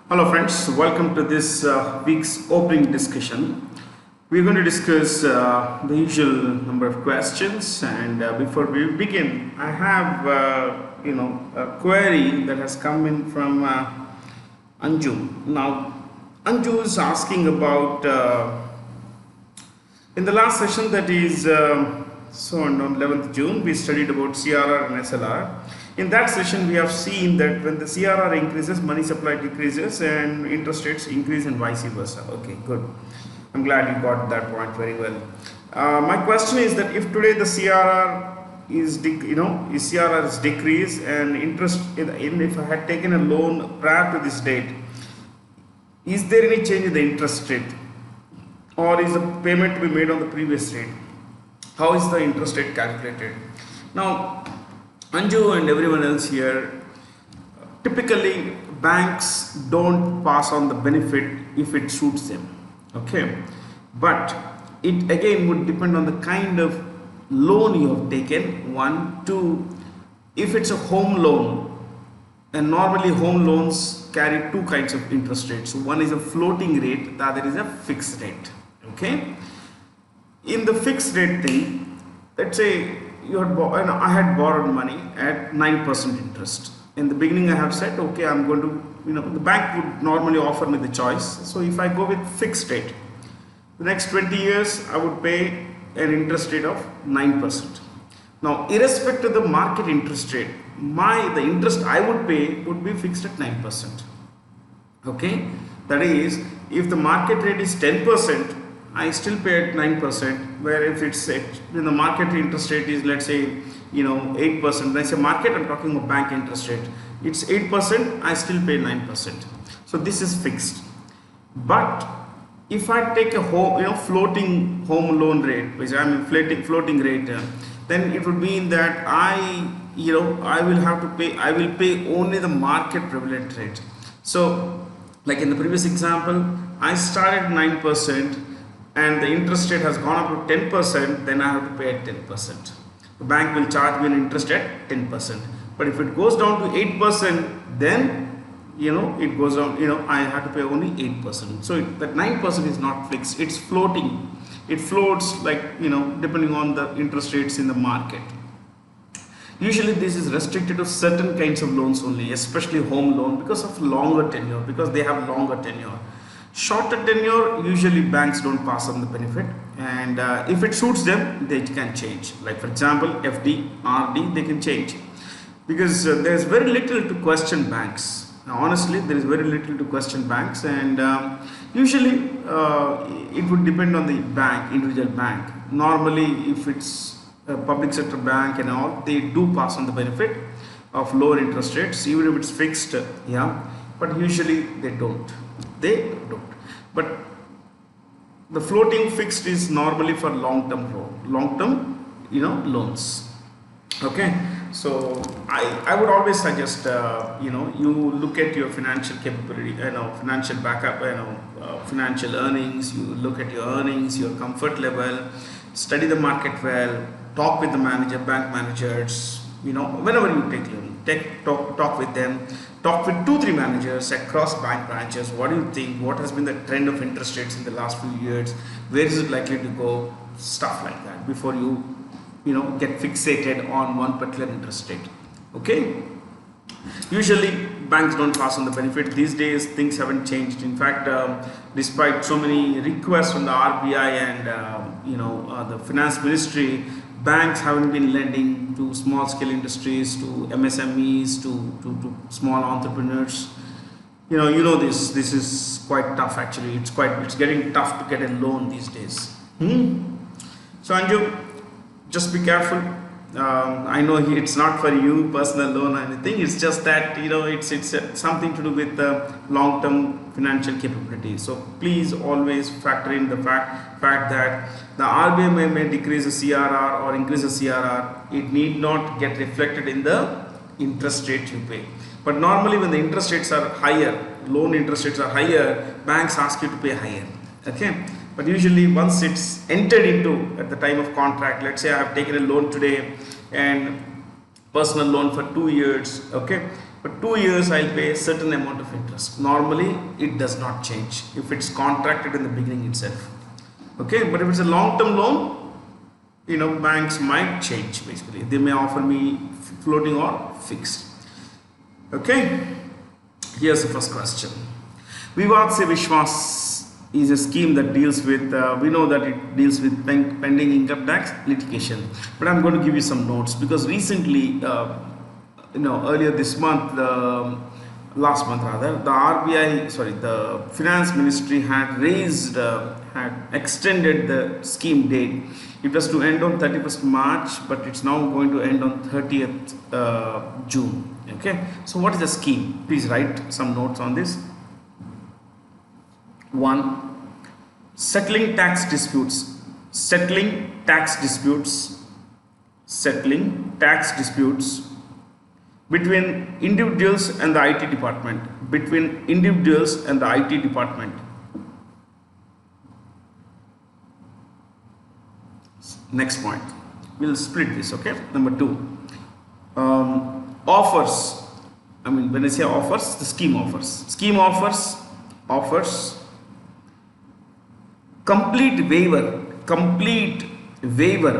Hello friends, welcome to this week's opening discussion. We're going to discuss the usual number of questions, and before we begin, I have a query that has come in from Anju. Now, Anju is asking about in the last session, that is on 11th June, we studied about CRR and SLR. In that session, we have seen that when the CRR increases, money supply decreases and interest rates increase and vice versa. Okay, good. I'm glad you got that point very well. My question is that if today the CRR is CRR is decreased and interest if I had taken a loan prior to this date, is there any change in the interest rate, or is the payment to be made on the previous rate? How is the interest rate calculated? Now, Anju and everyone else here, typically banks don't pass on the benefit if it suits them. Okay, but it again would depend on the kind of loan you have taken. One, two, if it's a home loan, and normally home loans carry two kinds of interest rates. One is a floating rate, the other is a fixed rate. Okay, in the fixed rate thing, let's say I had borrowed money at 9% interest. In the beginning, I have said, okay, I'm going to, the bank would normally offer me the choice. So if I go with fixed rate, the next 20 years, I would pay an interest rate of 9%. Now, irrespective of the market interest rate, the interest I would pay would be fixed at 9%. Okay, that is, if the market rate is 10%, I still pay at 9%, where if it's the market interest rate is, let's say, 8%. When I say market, I'm talking about bank interest rate. It's 8%, I still pay 9%. So this is fixed. But if I take a floating home loan rate, which I'm floating rate, then it would mean that I will pay only the market prevalent rate. So, like in the previous example, I started 9%. And the interest rate has gone up to 10%, then I have to pay at 10%. The bank will charge me an interest at 10%. But if it goes down to 8%, then it goes down, I have to pay only 8%. So that 9% is not fixed, it's floating. It floats like, depending on the interest rates in the market. Usually this is restricted to certain kinds of loans only, especially home loan, because of longer tenure, because they have longer tenure. Shorter tenure, usually banks don't pass on the benefit, and if it suits them, they can change. Like for example, FD, RD, they can change, because there's very little to question banks. Now, honestly, there is very little to question banks, and usually it would depend on the bank, individual bank. Normally, if it's a public sector bank and all, they do pass on the benefit of lower interest rates, even if it's fixed, but usually they don't. But the floating fixed is normally for long-term loans. Okay, so I would always suggest you look at your financial capability, financial backup, financial earnings. You look at your earnings, your comfort level, study the market well, talk with the bank managers. Whenever you take loan, talk with them. Talk with 2-3 managers across bank branches. What do you think? What has been the trend of interest rates in the last few years? Where is it likely to go? Stuff like that before you get fixated on one particular interest rate. Okay. Usually banks don't pass on the benefit. These days things haven't changed. In fact, despite so many requests from the RBI and the finance ministry, banks haven't been lending to small scale industries, to MSMEs, to small entrepreneurs. This is quite tough actually. It's getting tough to get a loan these days. So Anju, just be careful. I know it's not for you personal loan or anything. It's just that it's something to do with the long-term financial capability. So please always factor in the fact that the RBI may decrease the CRR or increase the CRR. It need not get reflected in the interest rate you pay. But normally when the interest rates are higher, loan interest rates are higher, banks ask you to pay higher. Okay. But usually once it's entered into at the time of contract, let's say I have taken a loan today and personal loan for 2 years, okay, for 2 years I'll pay a certain amount of interest. Normally it does not change if it's contracted in the beginning itself. Okay, but if it's a long-term loan, banks might change basically. They may offer me floating or fixed. Okay, here's the first question. Vivad Se Vishwas is a scheme that deals with, we know that it deals with pending income tax litigation. But I'm going to give you some notes because recently, earlier this month, last month rather, the RBI, the Finance Ministry had extended the scheme date. It was to end on 31st March, but it's now going to end on 30th June. Okay, so what is the scheme? Please write some notes on this. 1. Settling tax disputes. Settling tax disputes between individuals and the IT department. Next point. We'll split this, okay? Number 2. Offers. When I say offers, the scheme offers. Scheme offers complete waiver, WAIVER,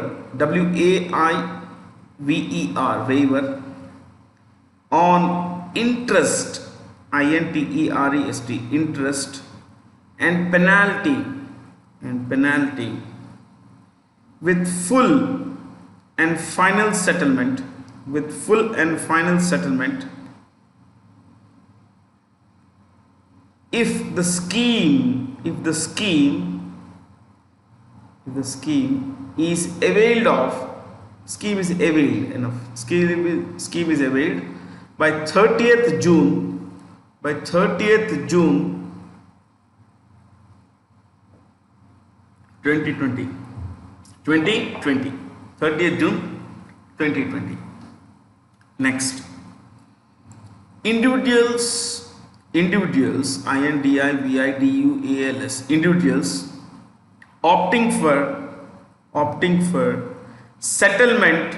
waiver on interest, INTEREST, interest and penalty with full and final settlement if the scheme is availed by 30th June 2020. 30th June 2020. Next, individuals, INDIVIDUALS, individuals opting for settlement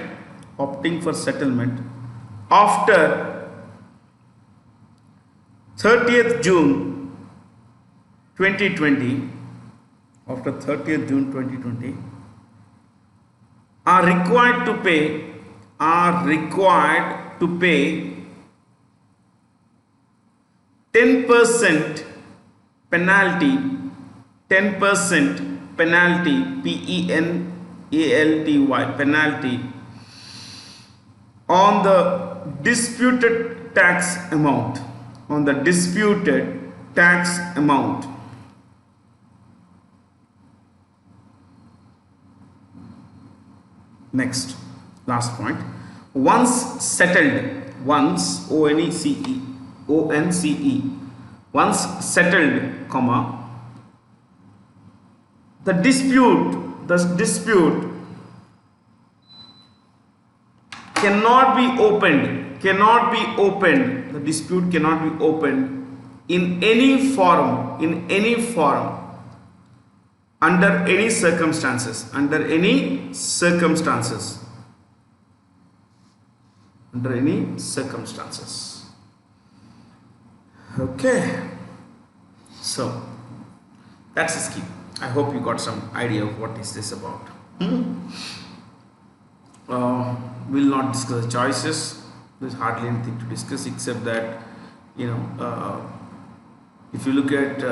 after 30th June 2020, are required to pay 10% penalty, penalty on the disputed tax amount. Next, last point. Once settled, once settled, the dispute cannot be opened. The dispute cannot be opened in any forum, under any circumstances. Okay, so that's the scheme. I hope you got some idea of what is this about. We'll not discuss the choices. There's hardly anything to discuss except that, if you look at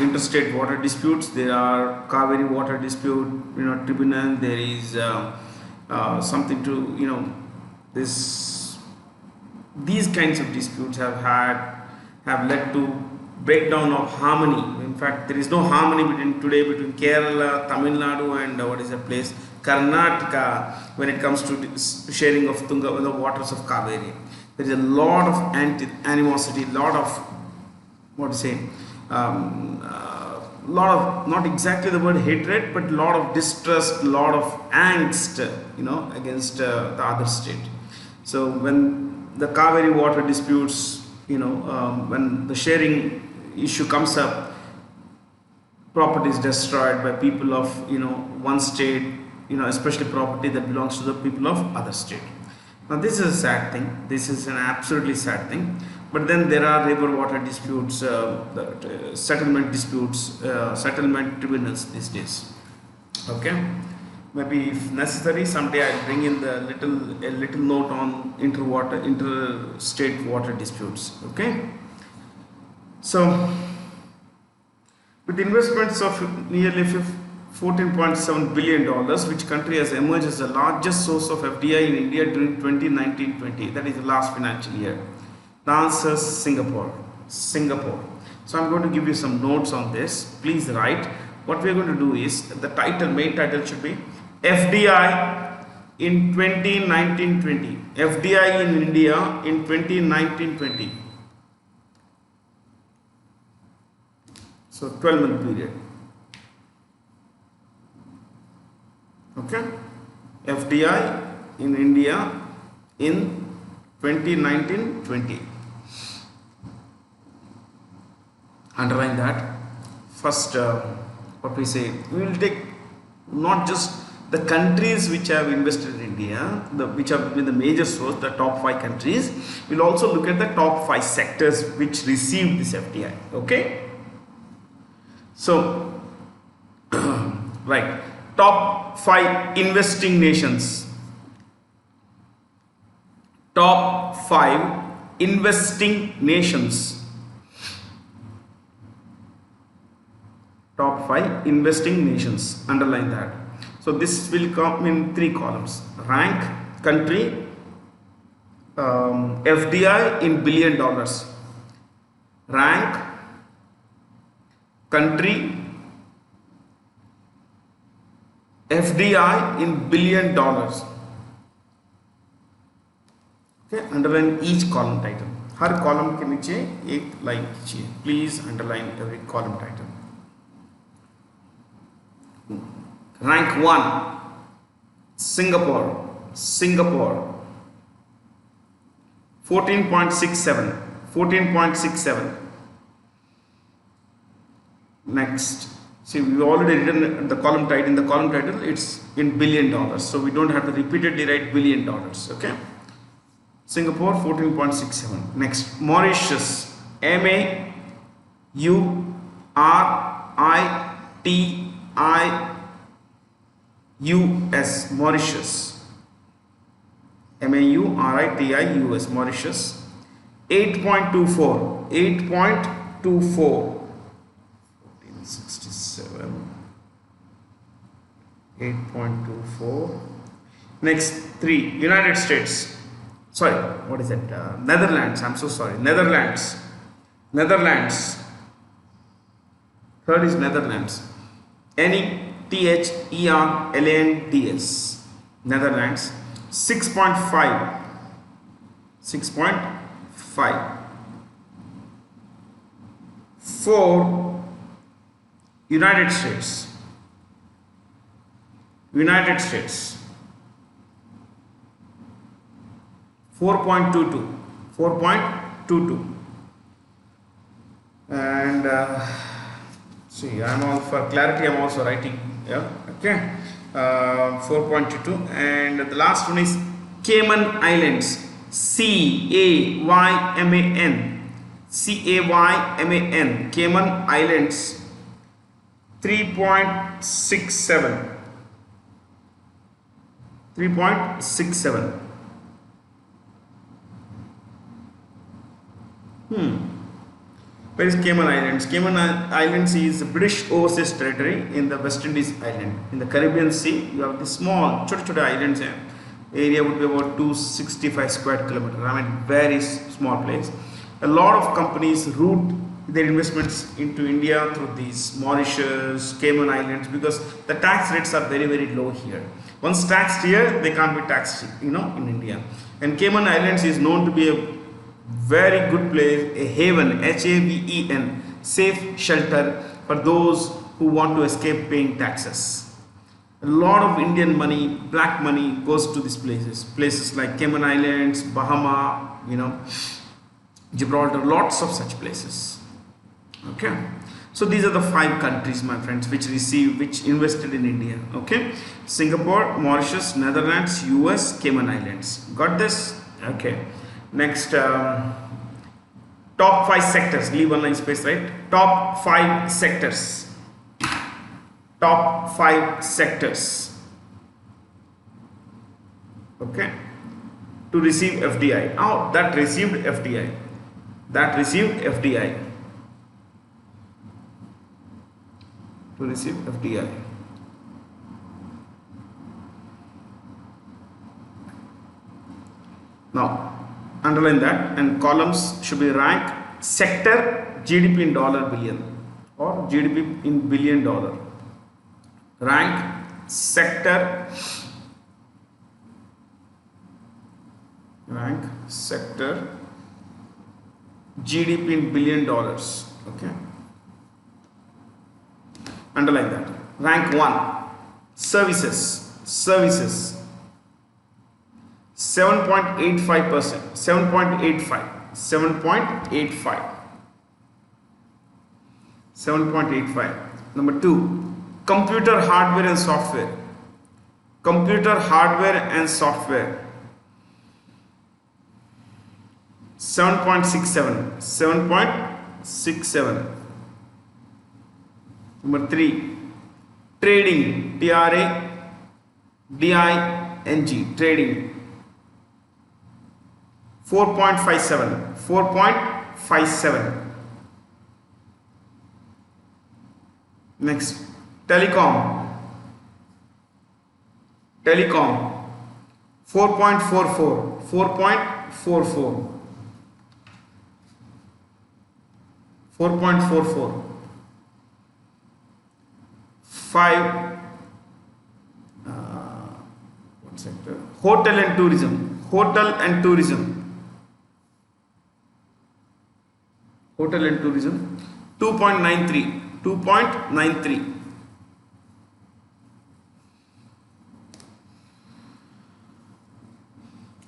interstate water disputes, there are Kaveri water dispute, tribunal. There is something to, these kinds of disputes have led to breakdown of harmony. In fact, there is no harmony between Kerala, Tamil Nadu, and what is the place, Karnataka, when it comes to sharing of the waters of Kaveri. There is a lot of animosity, lot of lot of, not exactly the word hatred, but lot of distrust, lot of angst, against the other state. So when the Kaveri water disputes, when the sharing issue comes up, property is destroyed by people of one state, especially property that belongs to the people of other state. Now this is a sad thing. This is an absolutely sad thing. But then there are river water disputes, settlement disputes, settlement tribunals these days. Okay. Maybe if necessary, someday I'll bring in the a little note on interstate water disputes. Okay. So with investments of nearly $14.7 billion, which country has emerged as the largest source of FDI in India during 2019-20, that is the last financial year. The answer is Singapore. Singapore. So I'm going to give you some notes on this. Please write. What we're going to do is, the main title should be FDI in 2019-20. FDI in India in 2019-20. So 12-month period. Okay. FDI in India in 2019-20. Underline that. First, what we say, we will take not just the countries which have invested in India, which have been the major source, the top 5 countries. We'll also look at the top 5 sectors which received this FDI. Okay. So, right, top 5 investing nations. Top 5 investing nations. Top 5 investing nations. Underline that. So this will come in 3 columns: rank, country, FDI in $1 billion. Rank, country, FDI in $1 billion. Okay, underline each column title. Her column के नीचे एक line खींचिए. Please underline every column title. Rank 1, Singapore. 14.67. Next, see, we've already written the column title. In the column title, it's in $1 billion, so we don't have to repeatedly write $1 billion. Okay. Singapore 14.67. Next, Mauritius. MAURITIUS. Mauritius. MAURITIUS. Mauritius. 8.24. 1467. 8.24. Next, 3. United States. Sorry, what is it? Netherlands. I'm so sorry. Netherlands. Third is Netherlands. NETHERLANDS. Netherlands. 6.5. 6.5. 4. United States. 4.22. 4.22. And see, I'm all for clarity, I'm also writing. Yeah, okay. 4.22. And the last one is Cayman Islands. CAYMAN. Cayman Islands. 3.67. 3.67. Where is Cayman Islands? Cayman Islands is British overseas territory in the West Indies island. In the Caribbean Sea, you have the small, chote islands. Area would be about 265 square kilometers. I mean, very small place. A lot of companies route their investments into India through these Mauritius, Cayman Islands, because the tax rates are very, very low here. Once taxed here, they can't be taxed, in India. And Cayman Islands is known to be a very good place, a haven, HAVEN, safe shelter for those who want to escape paying taxes. A lot of Indian money, black money, goes to these places like Cayman Islands, Bahama, Gibraltar, lots of such places. Okay. So these are the 5 countries, my friends, which invested in India. Okay, Singapore, Mauritius, Netherlands, US, Cayman Islands. Got this? Okay. Next, top 5 sectors. Leave one line space, right? Top 5 sectors. Top 5 sectors. Okay. To receive FDI. Now that received FDI. That received FDI. To receive FDI. Now underline that, and columns should be rank sector GDP in dollar billion or GDP in billion dollar. Rank sector GDP in billion dollars. Okay, underline that. Rank 1 services 7.85%, 7.85. Number 2, computer hardware and software. 7.67. Number 3, trading, TRADING, trading, 4.57. Next, telecom, 4.44. 5, what sector? Hotel and tourism. 2.93.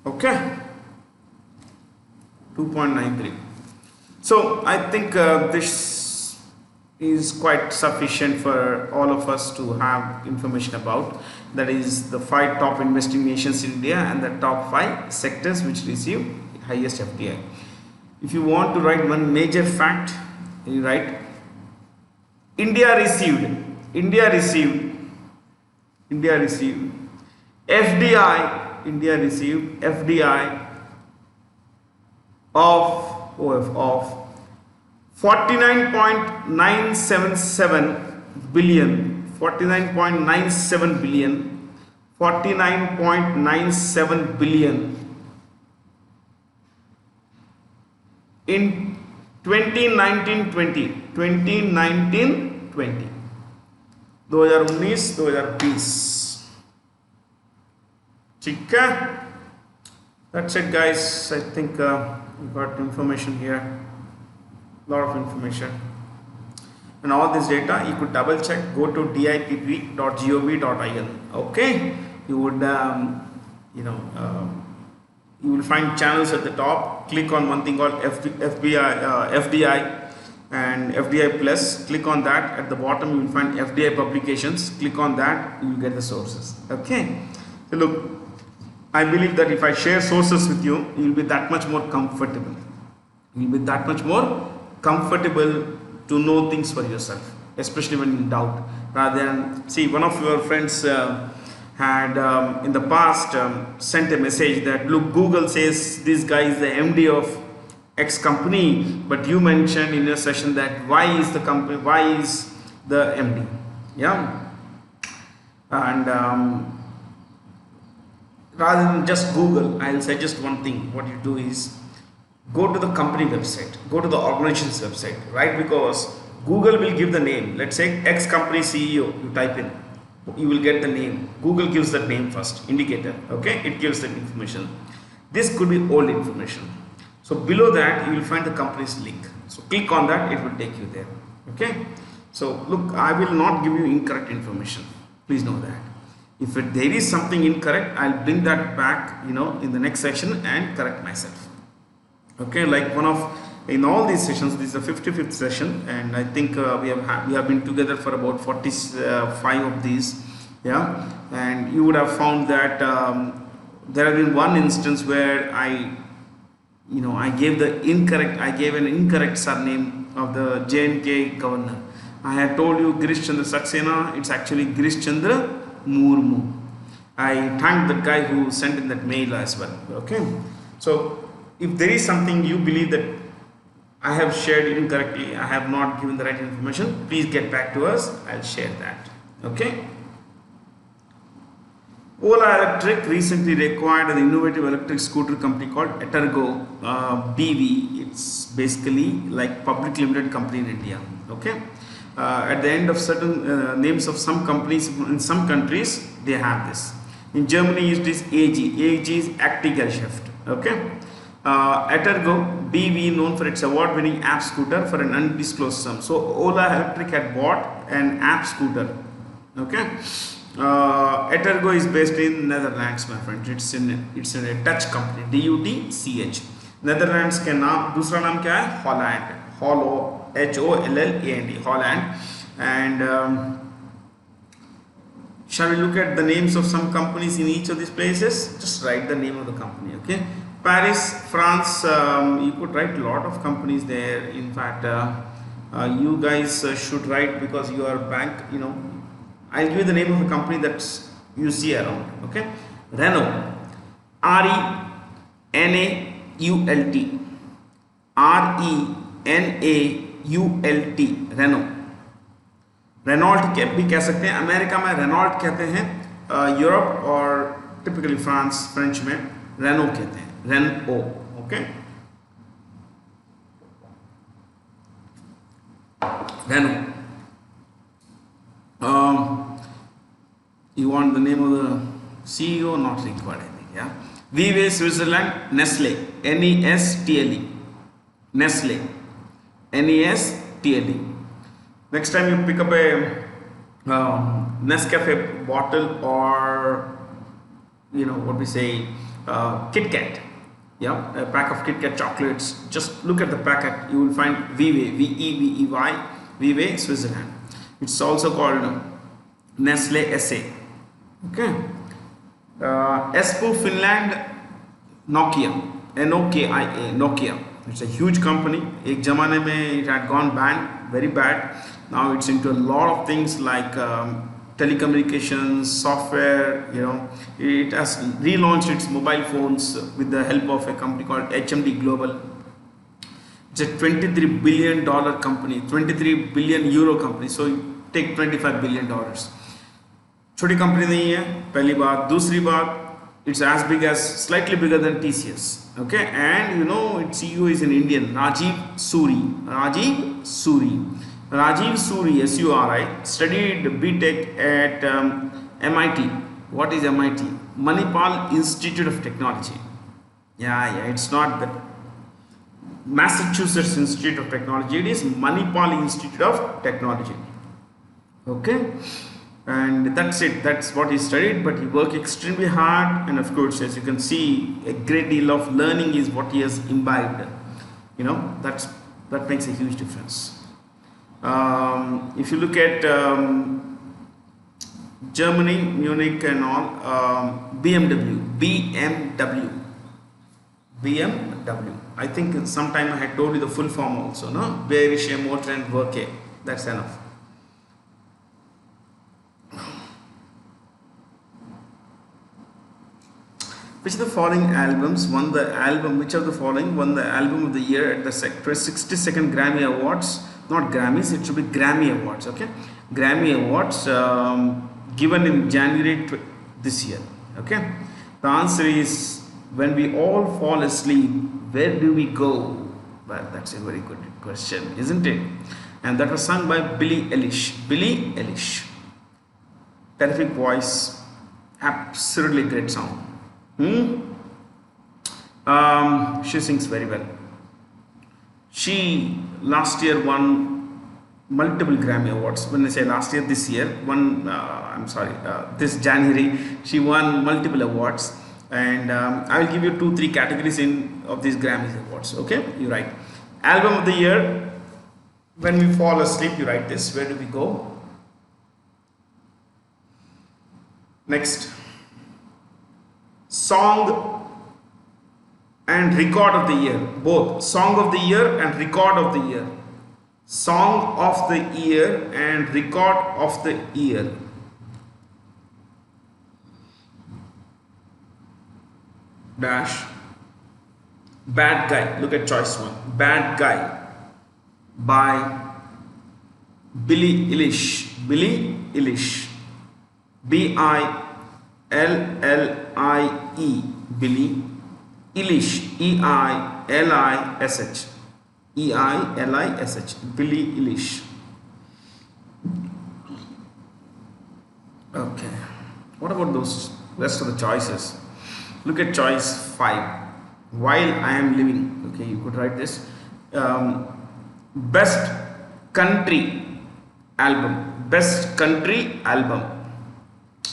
Okay, 2.93. So I think this is quite sufficient for all of us to have information about. That is the 5 top investing nations in India and the top 5 sectors which receive highest FDI. If you want to write one major fact, you write India received FDI of 49.977 billion in 2019-20 2019-20 ठीक है? That's it, guys. I think we got information here, lot of information, and all this data you could double check. Go to dipp.gov.in. okay, you would you will find channels at the top. Click on one thing called FDI and FDI plus. Click on that. At the bottom you will find FDI publications. Click on that, you will get the sources. Okay, so look, I believe that if I share sources with you, you will be that much more comfortable. You will be that much more comfortable to know things for yourself, especially when in doubt. Rather than, see, one of your friends had in the past sent a message that, look, Google says this guy is the MD of X company, but you mentioned in your session that Y is the company, Y is the MD. Yeah, and rather than just Google, I'll suggest one thing. What you do is go to the company website, go to the organization's website, right? Because Google will give the name. Let's say X company CEO, you type in, you will get the name. Google gives that name first, indicator. Okay, it gives that information. This could be old information. So below that you will find the company's link. So click on that, it will take you there. Okay, so look, I will not give you incorrect information. Please know that. If there is something incorrect, I'll bring that back, in the next section and correct myself. Okay, like one of in all these sessions. This is the 55th session, and I think we have been together for about 45 of these. Yeah, and you would have found that there have been one instance where I gave an incorrect surname of the J&K governor. I had told you Girish Chandra Saxena, it's actually Girish Chandra Murmu. I thanked the guy who sent in that mail as well. Okay, so if there is something you believe that I have shared incorrectly, I have not given the right information, please get back to us. I'll share that. Okay. Ola Electric recently acquired an innovative electric scooter company called Etergo BV. It's basically like public limited company in India. Okay. At the end of certain names of some companies in some countries, they have this. In Germany, it is AG. AG is Aktigesellschaft. Okay. Etergo BV, known for its award-winning app scooter for an undisclosed sum. So Ola Electric had bought an app scooter. Okay. Etergo is based in Netherlands, my friend. It's in a Dutch company. DUTCH. Netherlands के नाम दूसरा नाम क्या है? Holland. HOLLAND. Holland. And shall we look at the names of some companies in each of these places? Just write the name of the company. Okay. Paris, France. You could write a lot of companies there. In fact, you guys should write, because you are bank. I'll give you the name of the company that you see around. Okay. Renault. RENAULT. RENAULT. Renault. Renault भी कह सकते हैं, America में Renault कहते हैं, Europe और typically French में Renault कहते हैं, Renault. Okay, Renault. You want the name of the CEO? Not required, I think. Yeah. Vive Switzerland. Nestle. NESTLE. Nestle. NESTLE. Next time you pick up a Nescafe bottle, or what we say, Kit Kat, yeah, a pack of Kit Kat chocolates. Just look at the packet. You will find Vive, VEVEY, Vive Switzerland. It's also called Nestle SA. Okay. Espoo Finland. Nokia, NOKIA, Nokia. It's a huge company. एक जमाने में it had gone banned, very bad. Now it's into a lot of things like telecommunications, software. It has relaunched its mobile phones with the help of a company called HMD Global. It's a $23 billion company, 23 billion euro company. So you take $25 billion. छोटी company नहीं है, पहली बात. दूसरी बात, it's as big as, slightly bigger than TCS. Okay, and its CEO is an Indian, Rajiv Suri. Rajiv Suri, SURI, studied BTech at MIT. What is MIT? Manipal Institute of Technology. Yeah, it's not the Massachusetts Institute of Technology. It is Manipal Institute of Technology. Okay. And that's it. That's what he studied, but he worked extremely hard, and of course, as you can see, a great deal of learning is what he has imbibed. That makes a huge difference. If you look at Germany, Munich and all, BMW. I think sometime I had told you the full form also, no? Bayerische Motor and Werke. That's enough. Which of the following albums won the album? Which of the following won the album of the year at the 62nd Grammy Awards? Not Grammys, it should be Grammy Awards. Okay, Grammy Awards given in January this year. Okay, the answer is When We All Fall Asleep. Where do we go? Well, that's a very good question, isn't it? And that was sung by Billie Eilish. Billie Eilish, terrific voice, absolutely great sound. She sings very well. She last year won multiple Grammy Awards. When I say last year, this year, this January, she won multiple awards. And I will give you 2-3 categories of these Grammy Awards. Okay, you write. Album of the year. When we fall asleep, you write this. Where do we go? Next. Song and record of the year. Both. Song of the year and record of the year. Song of the year and record of the year. Dash. Bad Guy. Look at choice 1. Bad Guy by Billie Eilish. Billie Eilish. B-I-L-L-I-E. Billie Eilish. E-I-L-I-S-H. E-I-L-I-S-H. Billie Eilish. Okay. What about those rest of the choices? Look at choice 5. While I am living. Okay, you could write this. Best country album. Best country album.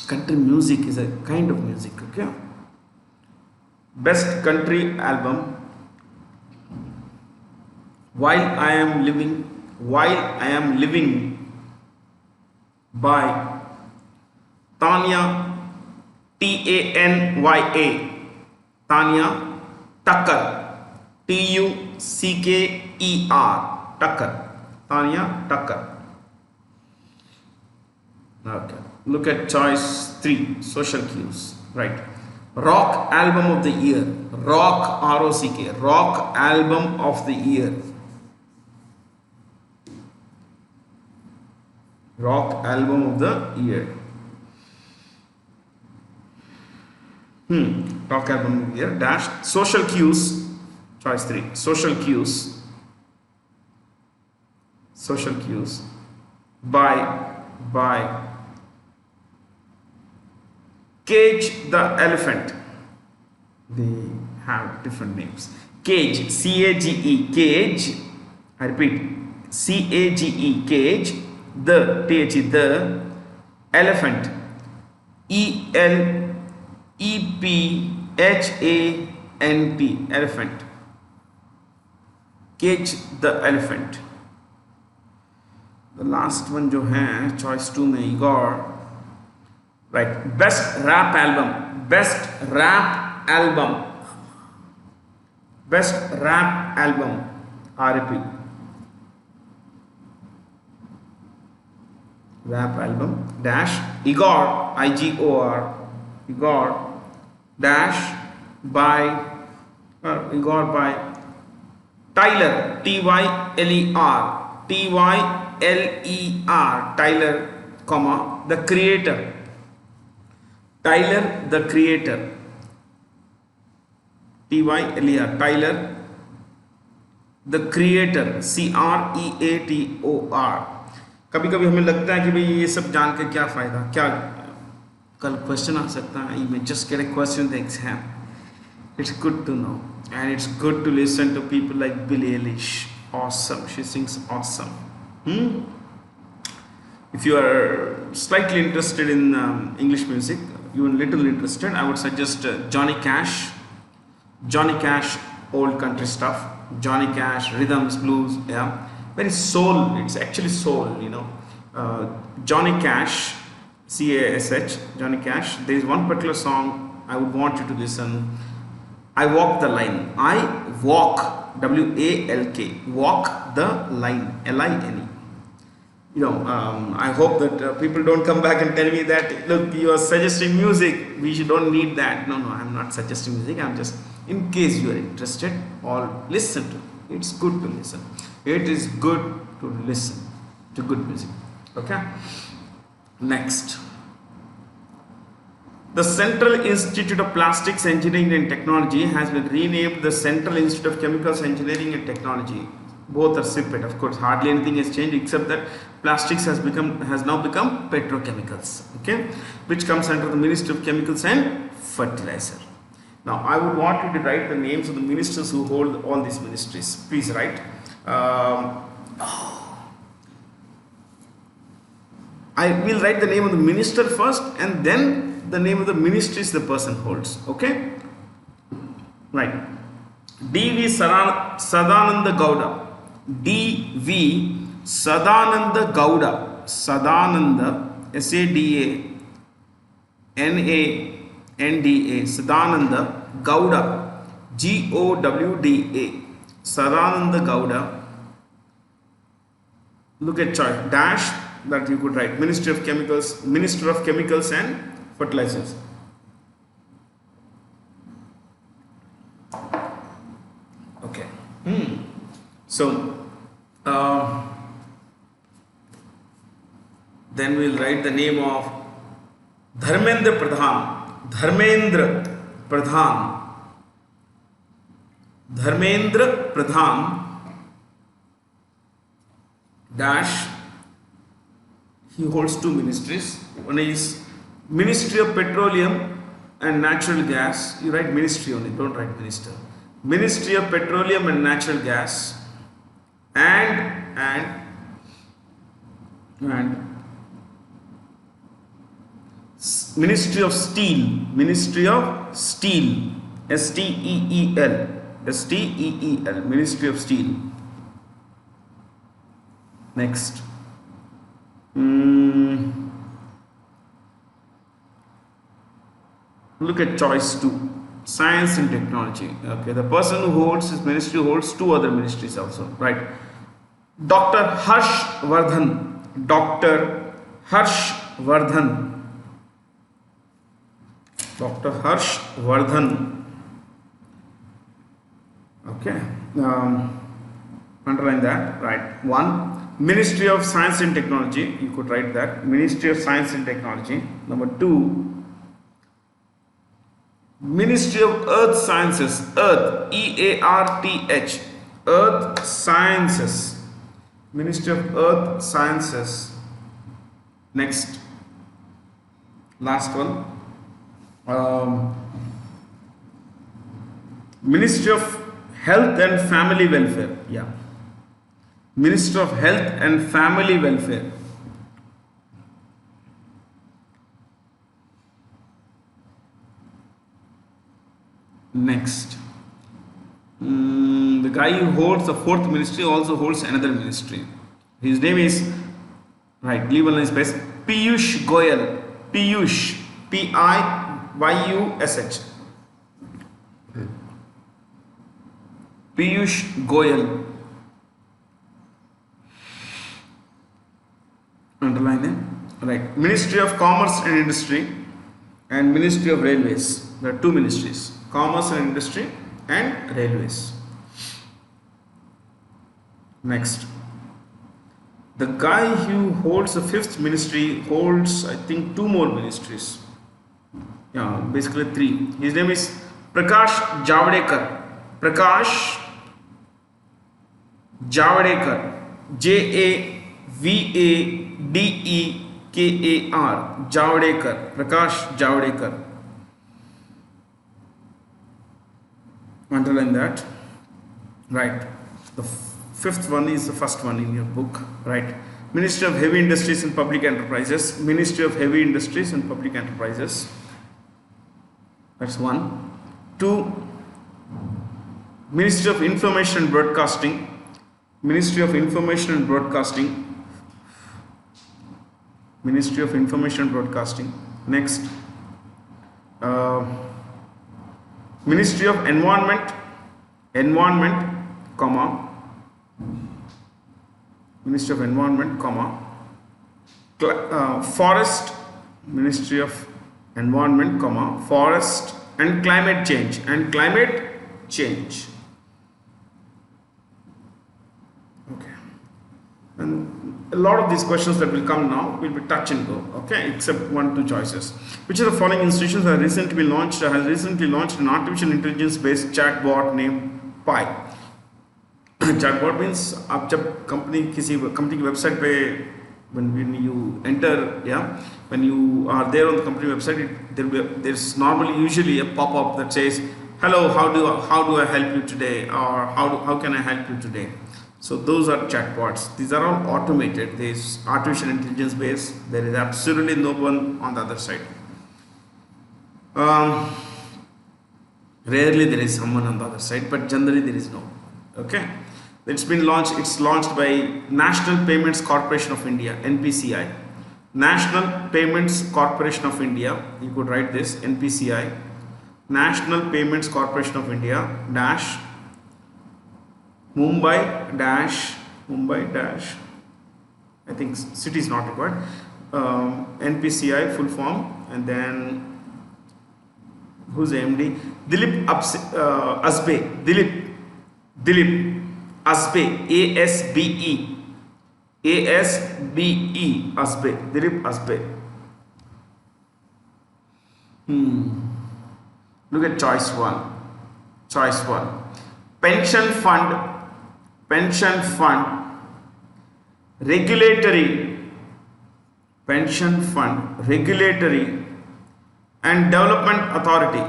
Country music is a kind of music. Okay. Best country album. While I am living. While I am living by Tanya. T-A-N-Y-A. Tanya Tucker. T-U-C-K-E-R. Tucker. Tanya Tucker. Okay. Look at choice 3. Social cues. Right. Rock album of the year. Rock, R-O-C-K. Rock album of the year. Rock album of the year. Rock album of the year. Dash. Social cues. Choice 3. Social cues. Social cues. By Cage the Elephant. They have different names. Cage. C-A-G-E. Cage. I repeat. C-A-G-E. Cage. The. T-H-E. The. Elephant. E-L-E-P-H-A-N-T. Elephant. Cage the Elephant. The last one जो है choice 2 में Igor. Right. Best rap album. Best rap album. Best rap album. R-A-P. Rap album. Dash. Igor. I-G-O-R. Igor. Dash. By. Igor by Tyler. T-Y-L-E-R. T-Y-L-E-R. Tyler, comma, the creator. Tyler, the creator. T-Y-L-E-R. Tyler, the creator. C-R-E-A-T-O-R. कभी कभी हमें लगता है कि भाई ये सब जान के क्या फ़ायदा, क्या कल क्वेश्चन आ सकता है. You may just get a question in the exam. It's good to know, and it's good to listen to people like Billie Eilish. Awesome, she sings awesome. If you are slightly interested in English music, you are little interested, I would suggest Johnny Cash. Johnny Cash, old country stuff. Johnny Cash, rhythms, blues, yeah, very soul. It's actually soul, you know. Johnny Cash, C-A-S-H, Johnny Cash. There is one particular song I would want you to listen. I walk the line. I walk. W-A-L-K. Walk the line. L-I-N-E. You know, I hope that people don't come back and tell me that, look, you are suggesting music, we don't need that. No, I'm not suggesting music. I'm just, in case you are interested, or listen to it. It's good to listen. It is good to listen to good music. Okay. Next. The Central Institute of Plastics Engineering and Technology has been renamed the Central Institute of Chemicals Engineering and Technology. Both are separate, of course. Hardly anything has changed except that plastics has now become petrochemicals. Okay, which comes under the Ministry of Chemicals and Fertilizer. Now, I would want you to write the names of the ministers who hold all these ministries. Please write. I will write the name of the minister first, and then the name of the ministries the person holds. Okay, right. D.V. Sadananda Gowda. D.V. Sadananda Gowda. Sadananda, Sadananda, Sadananda Gowda, Gowda. Sadananda Gowda. Look at choice. Dash that you could write. Minister of Chemicals and Fertilizers. Okay. So, then we'll write the name of Dharmendra Pradhan. Dharmendra Pradhan dash. He holds two ministries. One is Ministry of Petroleum and Natural Gas. You write ministry only, don't write minister. Ministry of Petroleum and Natural Gas and Ministry of Steel. Ministry of Steel. Steel. Ministry of Steel. Next. Look at choice 2. Science and Technology. Okay, the person who holds his ministry holds two other ministries also, right? Dr. Harsh Vardhan. Dr. Harsh Vardhan. Dr. Harsh Vardhan. Okay. Underline that, right? 1. Ministry of Science and Technology. You could write that. Ministry of Science and Technology. Number 2. Ministry of Earth Sciences. Earth. EARTH. Earth Sciences. Ministry of Earth Sciences. Next. Last one. Ministry of Health and Family Welfare. Yeah. Minister of Health and Family Welfare. Next. The guy who holds the 4th ministry also holds another ministry. His name is, right, leave one space, Piyush Goyal. Piyush. Piyush. Piyush Goyal. Underline it. Right. Ministry of Commerce and Industry and Ministry of Railways. There are two ministries. Commerce and Industry and Railways. Next. The guy who holds the 5th ministry holds, I think, 2 more ministries. Yeah, basically 3. His name is Prakash Javadekar. Prakash Javadekar. Javadekar. Javadekar. Prakash Javadekar. Underline that. Right. The 5th one is the first one in your book. Right. Ministry of Heavy Industries and Public Enterprises. Ministry of Heavy Industries and Public Enterprises. That's 1. 2. Ministry of Information and Broadcasting. Ministry of Information and Broadcasting. Ministry of Information and Broadcasting. Next. Ministry of Environment, comma, Ministry of Environment, comma, Forest, Ministry of Environment, comma, Forest and Climate Change, Okay. And a lot of these questions that will come now will be touch and go, okay, except 1-2 choices. Which of the following institutions has recently launched an artificial intelligence based chatbot named Pi? Chatbot means आप जब किसी company की website पे when you enter, when you are there on the company website, there's normally usually a pop-up that says, hello, how do I help you today, or how can I help you today? So those are chatbots. These are all automated. There is artificial intelligence based. There is absolutely no one on the other side. Rarely there is someone on the other side, but generally there is no. Okay, it's been launched. It's launched by National Payments Corporation of India, NPCI. National Payments Corporation of India. You could write this NPCI. National Payments Corporation of India dash Mumbai dash I think city is not required. NPCI full form, and then who's the MD? Dilip Asbe. Dilip Asbe. ASBE. ASBE. Asbe. Dilip Asbe. Look at choice 1. Choice 1. Pension fund, regulatory, pension fund, regulatory, and development authority,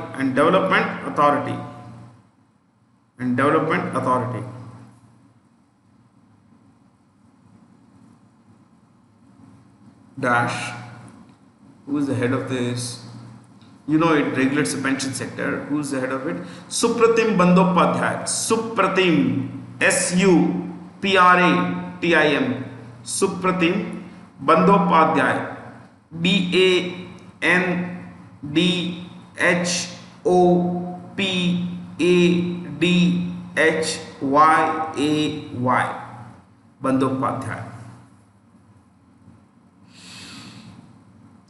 dash, who is the head of this? You know, it regulates the pension sector. Who is the head of it? Supratim Bandyopadhyay. Supratim, SUPRATIM. Supratim Bandyopadhyay. BANDHOPADHYAY. Bandyopadhyay.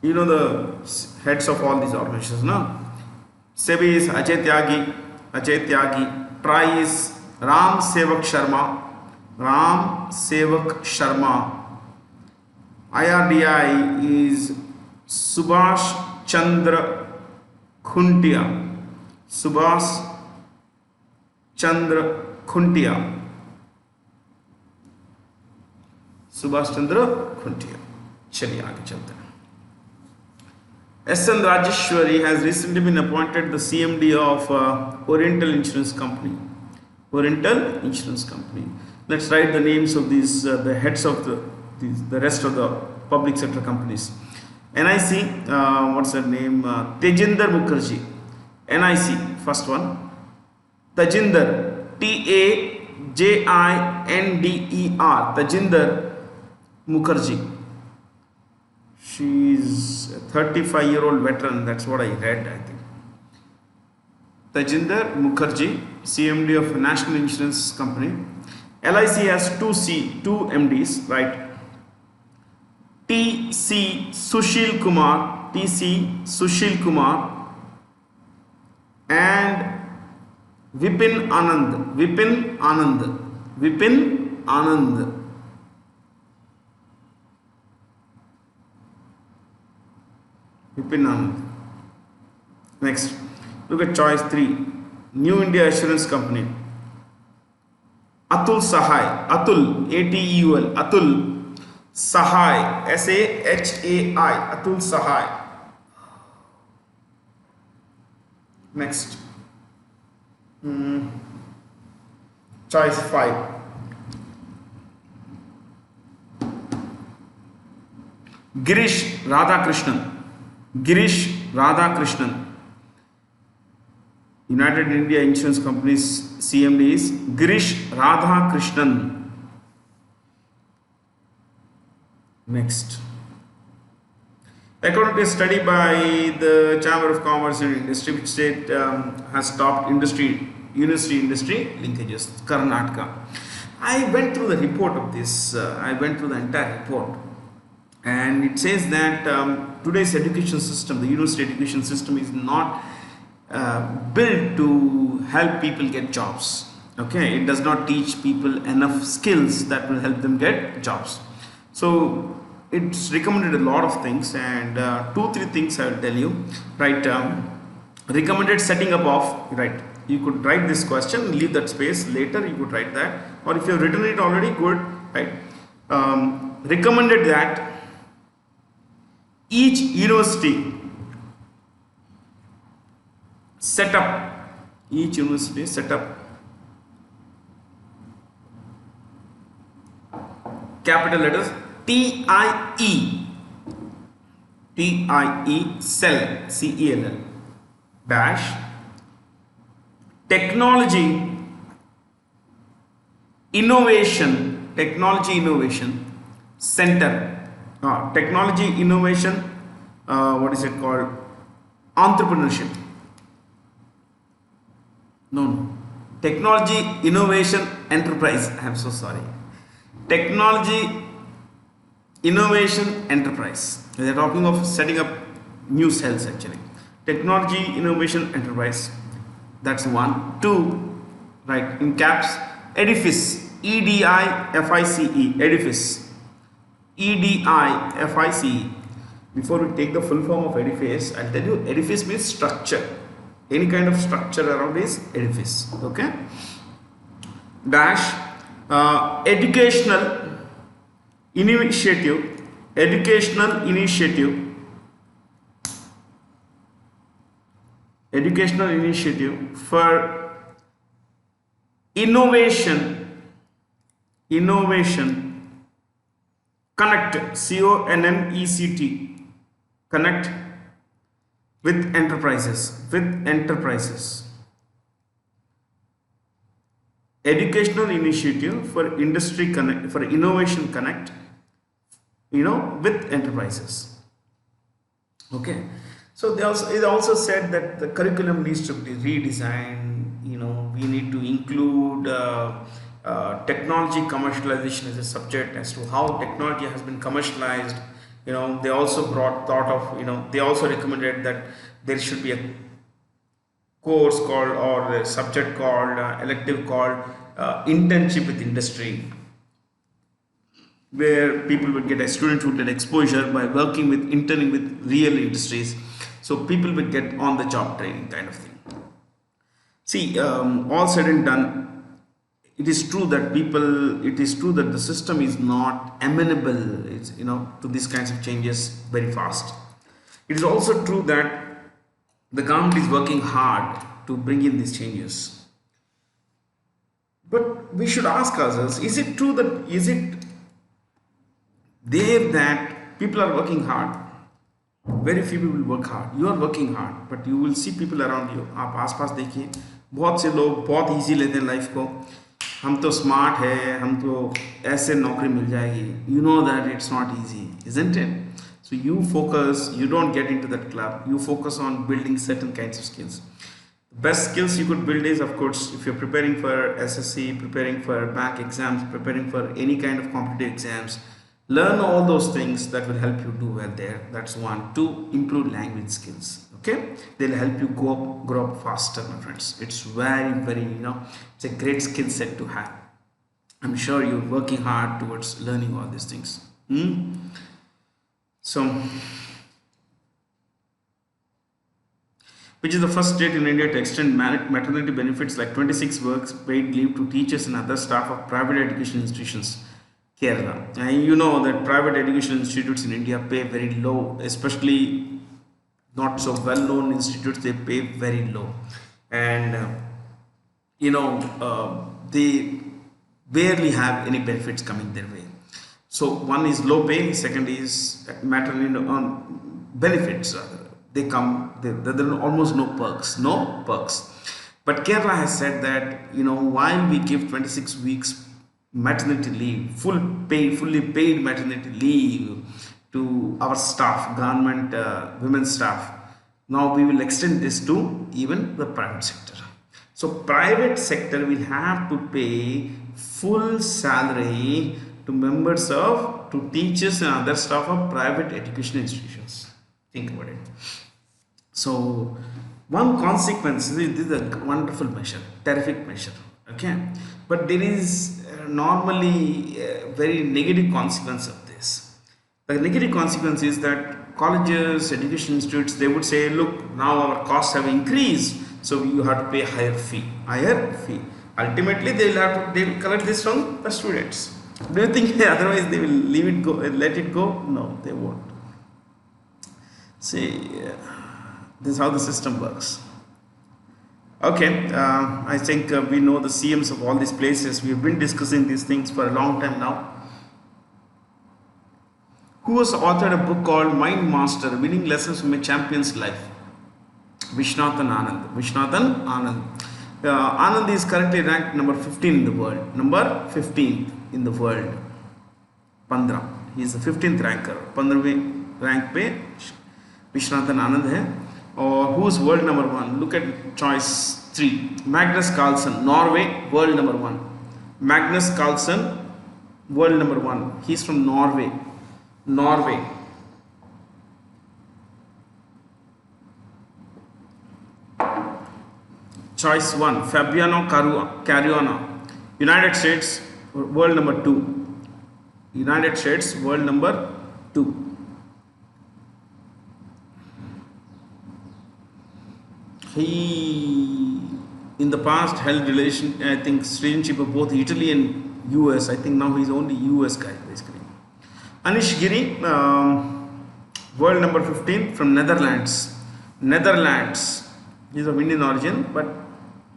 You know the heads of all these organizations, no? SEBI is Ajay Tyagi. TRI is Ram Sevak Sharma. IRDI is Subhash Chandra Khuntia. चलिए आगे चलते हैं. S.N. Rajeshwari has recently been appointed the CMD of Oriental Insurance Company. Let's write the names of these, the heads of the rest of the public sector companies. NIC, what's her name? Tejinder Mukherjee. NIC, first one. Tajinder, TAJINDER. Tajinder Mukherjee. She's a 35-year-old veteran. That's what I read, I think. Tajinder Mukherjee, CMD of a national insurance company. LIC has two MDs, right? TC Sushil Kumar and Vipin Anand. Next, look at choice 3. New India Assurance Company. Atul Sahai. Atul, ATEUL. Atul Sahai. SAHAI. Atul Sahai. Next. Choice 5. Girish Radhakrishnan. United India Insurance Company's CMD is Girish Radhakrishnan. Next. According to a study by the Chamber of Commerce and Industry, which state has stopped university industry linkages, Karnataka. I went through the report of this. I went through the entire report. And it says that today's education system, the university education system, is not built to help people get jobs. Okay, it does not teach people enough skills that will help them get jobs. So it's recommended a lot of things, and 2-3 things I will tell you. Right, recommended setting up of, right, you could write this question, leave that space, later you could write that, or if you have written it already, good, right. Recommended that each university set up capital letters TIE cell, CELL dash technology innovation center, technology innovation, what is it called, entrepreneurship, no, technology innovation enterprise, I am so sorry, technology innovation enterprise. They are talking of setting up new cells actually. Technology innovation enterprise, that's one. Two, right, in caps, edifice, edifice, edifice, edifice. Before we take the full form of edifice, I'll tell you edifice means structure. Any kind of structure around is edifice. Okay. Dash, educational initiative for innovation connect, CONNECT, connect with enterprises, educational initiative for industry connect, for innovation connect, with enterprises. Okay, so it also said that the curriculum needs to be redesigned. We need to include technology commercialization as a subject, as to how technology has been commercialized. They also they also recommended that there should be a course called, or a subject called, elective called, internship with industry, where people would get, a student would get exposure by working with, interning with real industries, so people would get on the job training kind of thing. See, all said and done, it is true that the system is not amenable, to these kinds of changes very fast. It is also true that the government is working hard to bring in these changes. But we should ask ourselves, is it true that, is it there that people are working hard? Very few people work hard. You are working hard, but you will see people around you. आप आसपास देखिए, बहुत से लोग बहुत easy लेते हैं life को. हम तो स्मार्ट है, हम तो ऐसे नौकरी मिल जाएगी. You know that it's not easy, isn't it? So you focus, you don't get into that club. You focus on building certain kinds of skills. The best skills you could build is, of course, if you're preparing for SSC, preparing for bank exams, preparing for any kind of competitive exams, learn all those things that will help you do well there. That's one. Two, improve language skills. Okay, they'll help you grow up faster, my friends. It's very, very, it's a great skill set to have. I'm sure you're working hard towards learning all these things. So, which is the first state in India to extend maternity benefits like 26 weeks paid leave to teachers and other staff of private education institutions? Kerala. And you know that private education institutes in India pay very low, especially not so well known institutes, they pay very low. And they barely have any benefits coming their way. So one is low pay, second is maternity benefits. There are almost no perks. But Kerala has said that, while we give 26 weeks maternity leave, fully paid maternity leave to our staff, government women staff, now we will extend this to even the private sector. So private sector will have to pay full salary to teachers and other staff of private education institutions. Think about it. So one consequence, this is a wonderful measure, terrific measure. Okay, but there is normally a very negative consequence of this. The negative consequence is that colleges, education institutes, they would say, look, now our costs have increased, so you have to pay higher fee. Ultimately, they will collect this from the students. Do you think otherwise they will let it go? No, they won't. See, this is how the system works. Okay, I think we know the CMs of all these places. We've been discussing these things for a long time now. Who has authored a book called Mind Master, Winning Lessons from a Champion's Life? Viswanathan Anand. Anand is currently ranked number 15 in the world. Number 15 in the world. 15. He is the 15th ranker. 15वें rank पे विश्वनाथन आनंद है. और who is world number 1? Look at choice 3. Magnus Carlsen, Norway, world number 1. Magnus Carlsen, world number 1. He is from Norway. Norway. Choice 1. Fabiano Caruana, United States, world number 2. United States, world number 2. He in the past held relationship of both Italy and US. I think now he's only US guy basically. Anish Giri, world number 15 from Netherlands. Netherlands. He's of Indian origin, but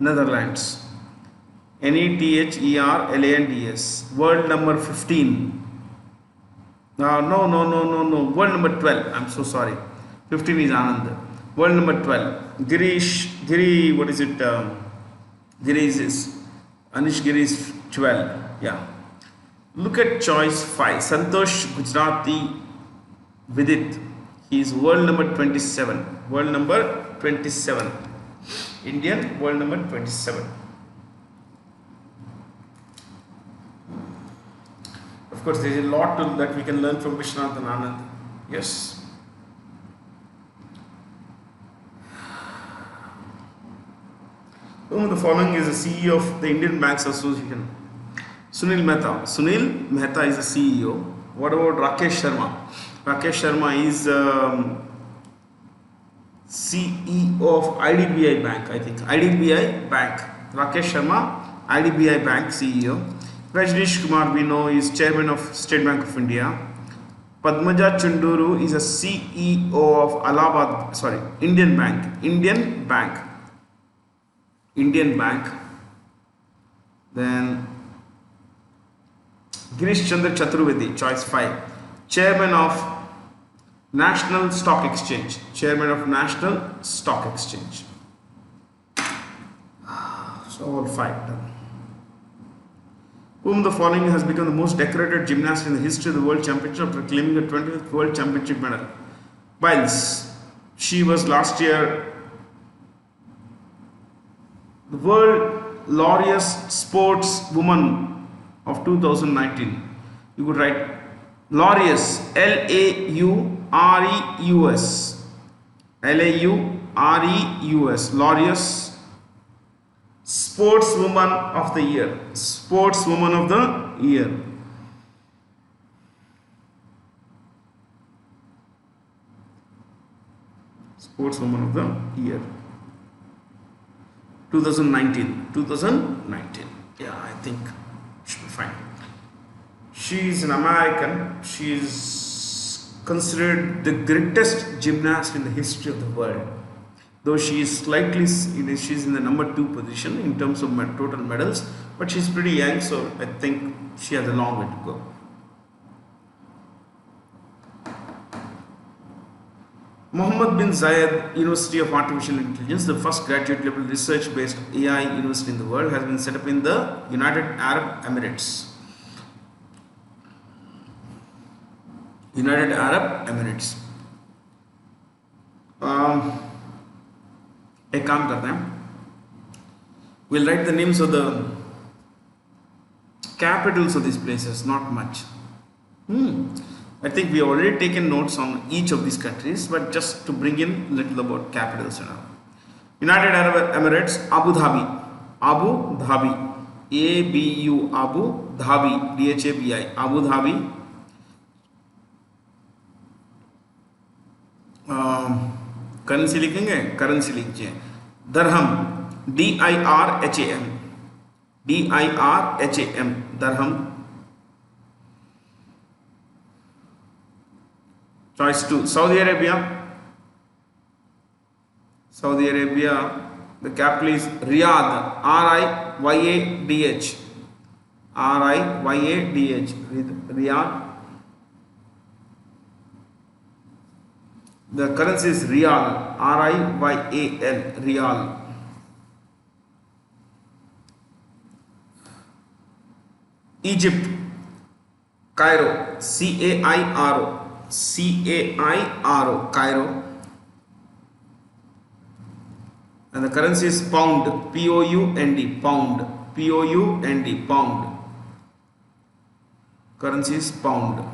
Netherlands. Netherlands. World number 15. No. World number 12. I'm so sorry. 15 is Anand. World number 12. Giri, what is it? Giri is Anish Giri is 12. Yeah. Look at choice 5. Santosh Gujarati Vidit. He is world number 27. World number 27. Indian, world number 27. Of course, there is a lot that we can learn from Vishwanathan Anand. Yes. The following is the CEO of the Indian Banks Association. Sunil Mehta. Sunil Mehta is the CEO. What about Rakesh Sharma? Rakesh Sharma is CEO of IDBI Bank, I think. IDBI Bank. Rakesh Sharma, IDBI Bank CEO. Rajneesh Kumar, we know, is chairman of State Bank of India. Padmaja Chunduru is a CEO of Indian Bank. Indian Bank. Then Girish Chandra Chaturvedi, choice 5. Chairman of National Stock Exchange. Chairman of National Stock Exchange. So all 5 done. Whom the following has become the most decorated gymnast in the history of the World Championship after claiming the 25th World Championship medal? Biles. She was last year the World Laureus Sportswoman of 2019. You could write Laureus, Laureus, Laureus, Laureus Sportswoman of the Year. Sportswoman of the Year. Sportswoman of the Year. 2019. Yeah, I think should be fine. She is an American. She is considered the greatest gymnast in the history of the world. Though she is slightly, she's in the number 2 position in terms of total medals, but she's pretty young, so I think she has a long way to go. Mohammed bin Zayed University of Artificial Intelligence, the first graduate level research based AI university in the world, has been set up in the United Arab Emirates. United Arab Emirates. एक काम करते हैं, we'll write the names of the capitals of these places, not much. I think we have already taken notes on each of these countries, but just to bring in a little about capitals now. United Arab Emirates, Abu Dhabi, Abu Dhabi, ABU, Abu Dhabi, DHABI, Abu Dhabi. Currency लिखेंगे, currency लिखिए दरहम, DIRHAM, DIRHAM, दरहम. Choice 2, Saudi Arabia. Saudi Arabia, the capital is Riyadh, RIYADH, RIYADH, Riyadh. The currency is Riyal, RIYAL, Riyal. Egypt, Cairo, C-A-I-R-O, Cairo. And the currency is pound, P-O-U-N-D, pound, P-O-U-N-D, pound. Currency is pound.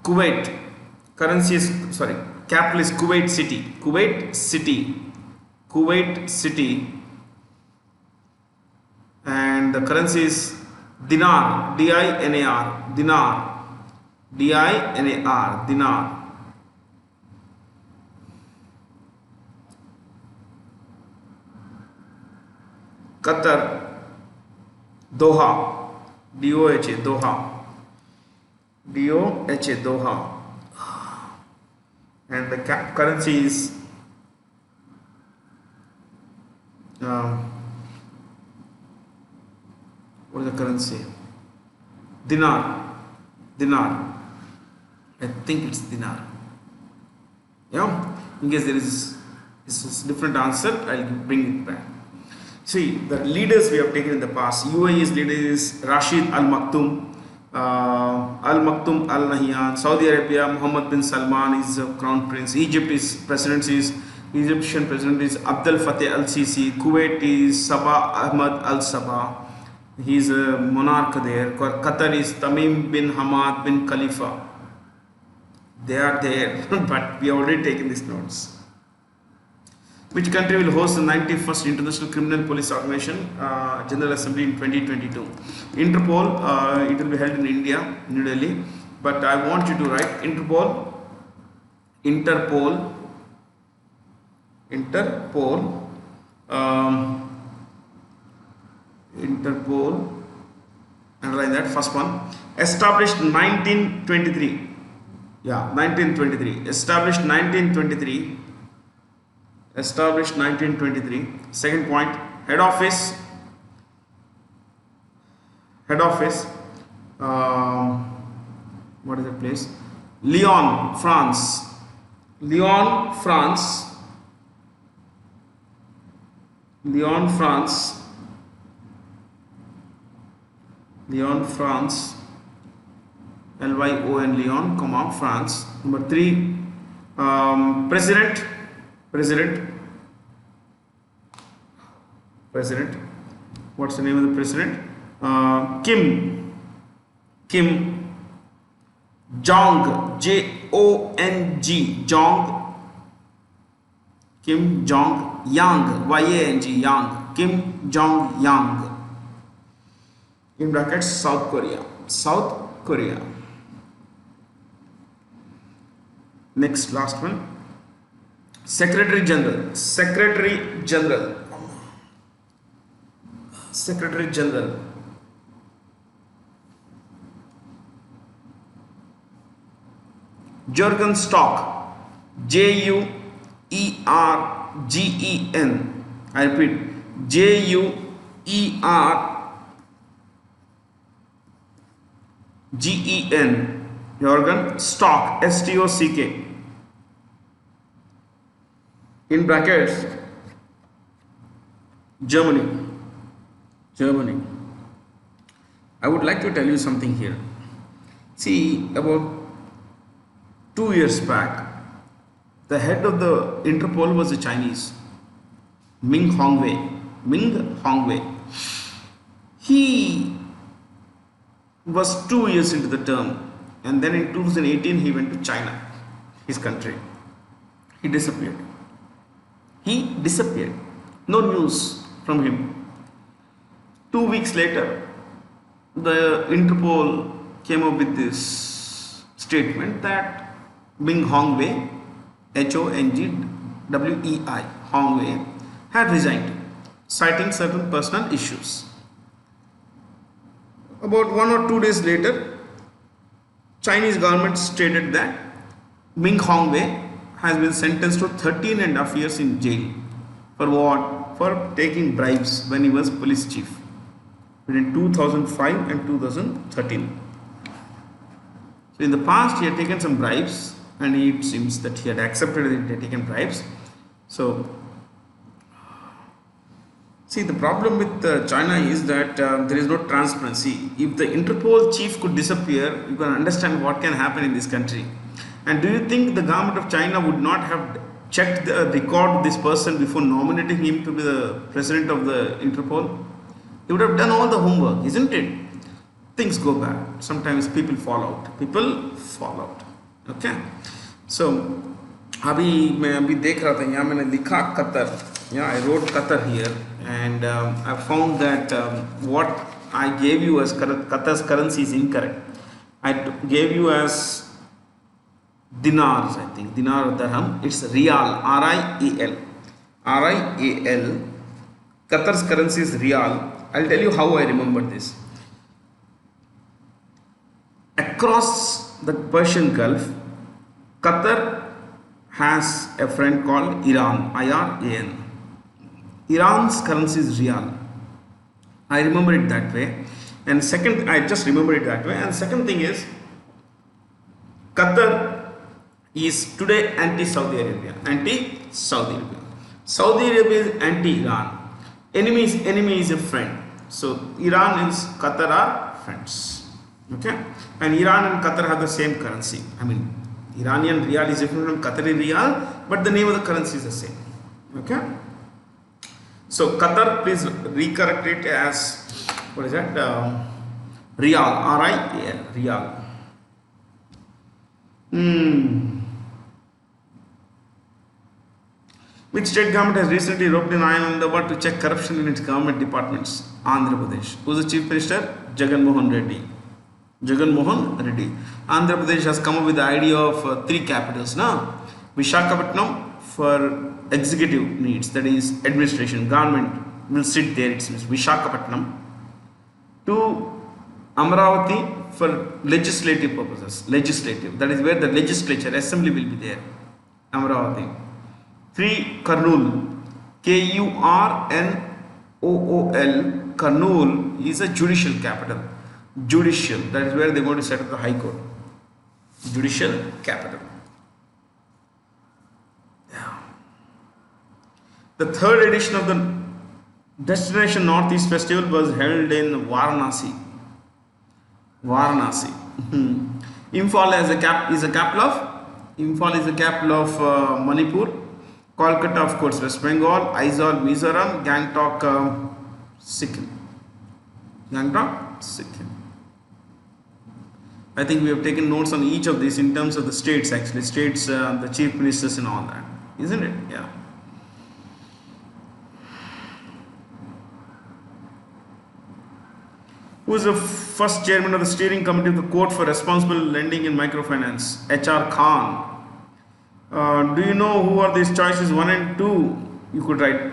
Kuwait, currency is, capital is Kuwait City, and the currency is dinar, D-I-N-A-R, dinar, D-I-N-A-R, dinar. Qatar, Doha, D-O-H-A, Doha, D-O-H-A, Doha. And the currency is what is the currency? Dinar. I think it's dinar. Yeah. In case there is a different answer, I'll bring it back. See, the leaders we have taken in the past. UAE's leader is Rashid Al Maktoum, Al Nahyan. Saudi Arabia, Mohammed bin Salman is the crown prince. Egyptian president is Abdel Fattah Al Sisi. Kuwait is Sabah Ahmad Al Sabah. He is a monarch there. Qatar is Tamim bin Hamad bin Khalifa. They are there, but we have already taken these notes. Which country will host the 91st International Criminal Police Organization General Assembly in 2022? Interpol, it will be held in India, New Delhi. But I want you to write Interpol, and write that first one. Established 1923. Yeah, 1923. Established 1923. Second point, head office. What is the place? Lyon, France. Lyon, Lyon, France. Number 3, President. What's the name of the president? Kim Jong, J-O-N-G, Jong. Kim Jong Yang, Y-A-N-G, Yang. Kim Jong Yang. In brackets, South Korea. Next, last one. Secretary General. Jurgen Stock. J-U-E-R-G-E-N. I repeat, J-U-E-R-G-E-N. Jurgen Stock, S-T-O-C-K. In brackets, Germany. I would like to tell you something here. See, about 2 years back, the head of the Interpol was a Chinese, Ming Hongwei. He was 2 years into the term, and then in 2018 he went to China, his country. He disappeared. No news from him. 2 weeks later, the Interpol came up with this statement that Ming Hongwei, H-O-N-G-W-E-I, Hongwei, had resigned, citing certain personal issues. About 1 or 2 days later, Chinese government stated that Ming Hongwei has been sentenced to 13.5 years in jail. For what? For taking bribes when he was police chief between 2005 and 2013. So in the past he had taken some bribes, and it seems that he had accepted that he had taken bribes. So See, the problem with China is that there is no transparency. If the Interpol chief could disappear, you can understand what can happen in this country. And do you think the government of China would not have checked the record of this person before nominating him to be the president of the Interpol? He would have done all the homework, isn't it? Things go bad. Sometimes people fall out. People fall out. Okay. So, अभी मैं अभी देख रहा था यहाँ मैंने लिखा Qatar. Yeah, I wrote Qatar here, and I found that what I gave you as Qatar's currency is incorrect. I gave you as dinars, I think, dinar or dirham. It's rial, R-I-A-L. R-I-A-L. Qatar's currency is rial. I'll tell you how I remember this. Across the Persian Gulf, Qatar has a friend called Iran, I-R-A-N. Iran's currency is rial. I remember it that way. And second, I just remember it that way. And second thing is, Qatar is today anti-Saudi Arabia. Anti-Saudi Arabia. Saudi Arabia is anti-Iran. Enemy is a friend. So Iran and Qatar are friends. Okay? And Iran and Qatar have the same currency. I mean, Iranian rial is different from Qatari rial, but the name of the currency is the same. Okay? So Qatar, please recorrect it as, what is that? Rial, R-I-A-L, Rial. Which state government has recently roped in Ahmedabad to check corruption in its government departments? Andhra Pradesh. Who is the chief minister? Jagan Mohan Reddy. Jagan Mohan Reddy. Andhra Pradesh has come up with the idea of 3 capitals now. Visakhapatnam for executive needs, that is administration, government will sit there, it means Visakhapatnam. To Amravati for legislative purposes, legislative, that is where the legislature, assembly will be there, Amravati. 3 Kurnool, K-U-R-N-O-O-L, Kurnool is a judicial capital. Judicial, that is where they are going to set up the High Court. Judicial capital. Yeah. The 3rd edition of the Destination Northeast Festival was held in Varanasi. Varanasi. Imphal is a capital of Manipur. Kolkata, of course, West Bengal. Aizawl, Mizoram. Gangtok, Sikkim. Gangtok, Sikkim. I think we have taken notes on each of these in terms of the states, actually. States, the chief ministers and all that. Isn't it? Yeah. Who is the first chairman of the steering committee of the Court for Responsible Lending in Microfinance? H.R. Khan. Do you know who are these choices 1 and 2? You could write.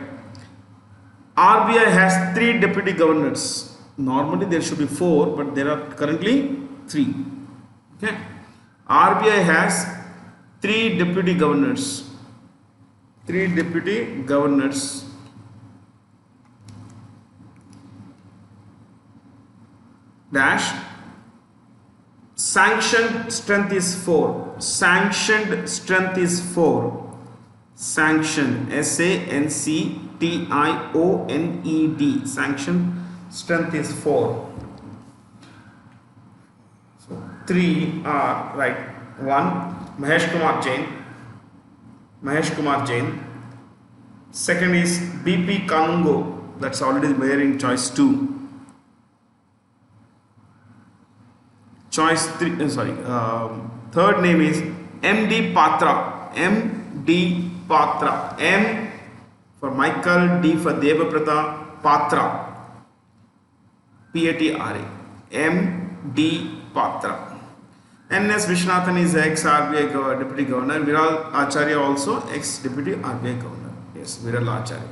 RBI has 3 deputy governors. Normally there should be 4, but there are currently 3. Okay. RBI has 3 deputy governors. 3 deputy governors. Dash. Sanctioned strength is 4. Sanctioned strength is 4. Sanctioned. S-A-N-C-T-I-O-N-E-D. Sanctioned strength is 4. So 3 are right. 1. Mahesh Kumar Jain. Second is BP Kanungo. That's already there in choice 2. Choice 3, third name is MD Patra. MD Patra. M for Michael, D for Devaprata, Patra. P-A-T-R-A. MD Patra. N.S. Viswanathan is ex-RBI Deputy Governor. Viral Acharya also ex-Deputy RBI Governor. Yes, Viral Acharya.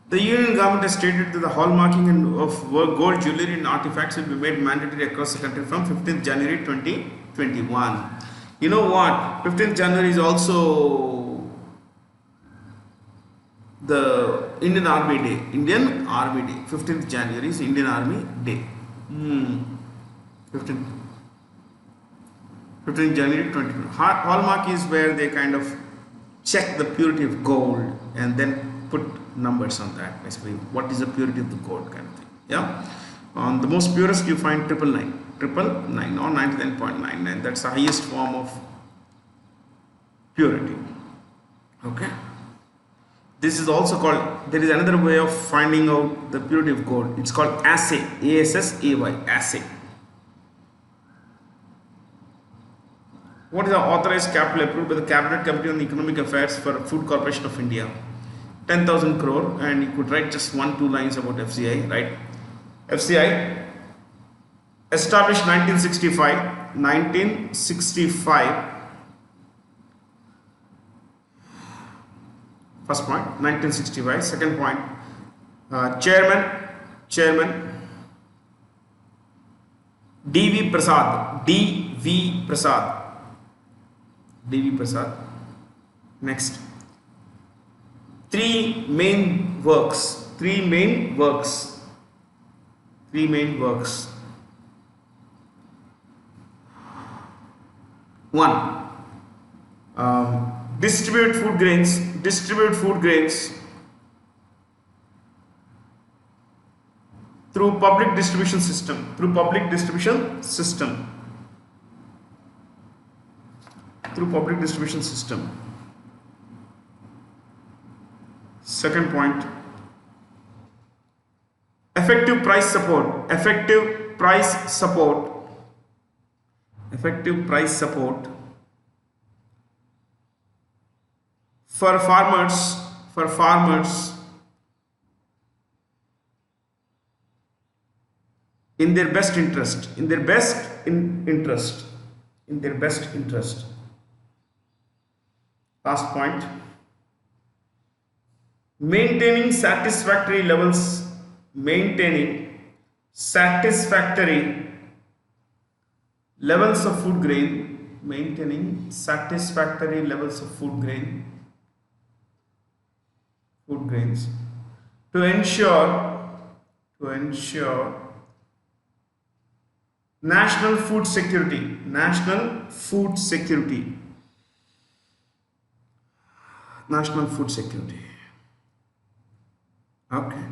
The Union government has stated that the hallmarking of gold jewellery and artifacts will be made mandatory across the country from 15th January 2021. You know what? 15th January is also the Indian Army Day. Indian Army Day. 15th January is Indian Army Day. 15th January 2021. Hallmark is where they kind of check the purity of gold and then put numbers on that. Basically, what is the purity of the gold kind of thing. Yeah. On the most purest, you find 999 or 99.99. That's the highest form of purity. Okay. This is also called, there is another way of finding out the purity of gold. It's called assay. ASSAY, assay. What is the authorized capital approved by the Cabinet Committee on Economic Affairs for Food Corporation of India? 10,000 crore, and you could write just 1-2 lines about FCI, right? FCI established 1965. 1965. First point, 1965. Second point, Chairman D.V. Prasad. D.V. Prasad. D.V. Prasad. Next, three main works. One, distribute food grains through public distribution system. Second point, effective price support for farmers in their best interest. Last point, maintaining satisfactory levels of food grains to ensure national food security. Okay.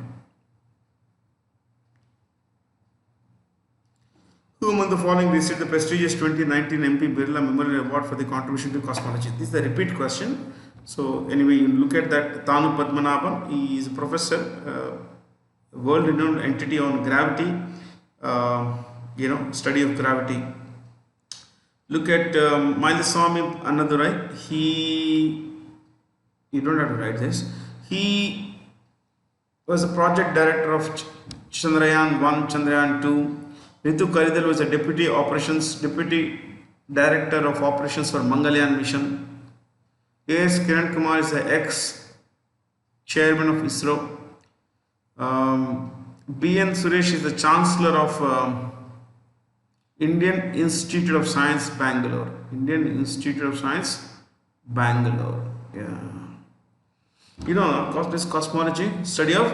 Who among the following received the prestigious 2019 MP Birla Memorial Award for the contribution to cosmology? This is the repeat question. So anyway, you look at that. Thanu Padmanabhan, he is a professor, world-renowned entity on gravity, study of gravity. Look at Mailaswamy Annadurai. You don't have to write this. He was a project director of Chandrayaan 1, Chandrayaan 2. Ritu Karidal was a deputy director of operations for Mangalyaan mission. A.S. Kiran Kumar is the ex-chairman of ISRO. B.N. Suresh is the chancellor of Indian Institute of Science, Bangalore. Yeah. You know, this cosmology, study of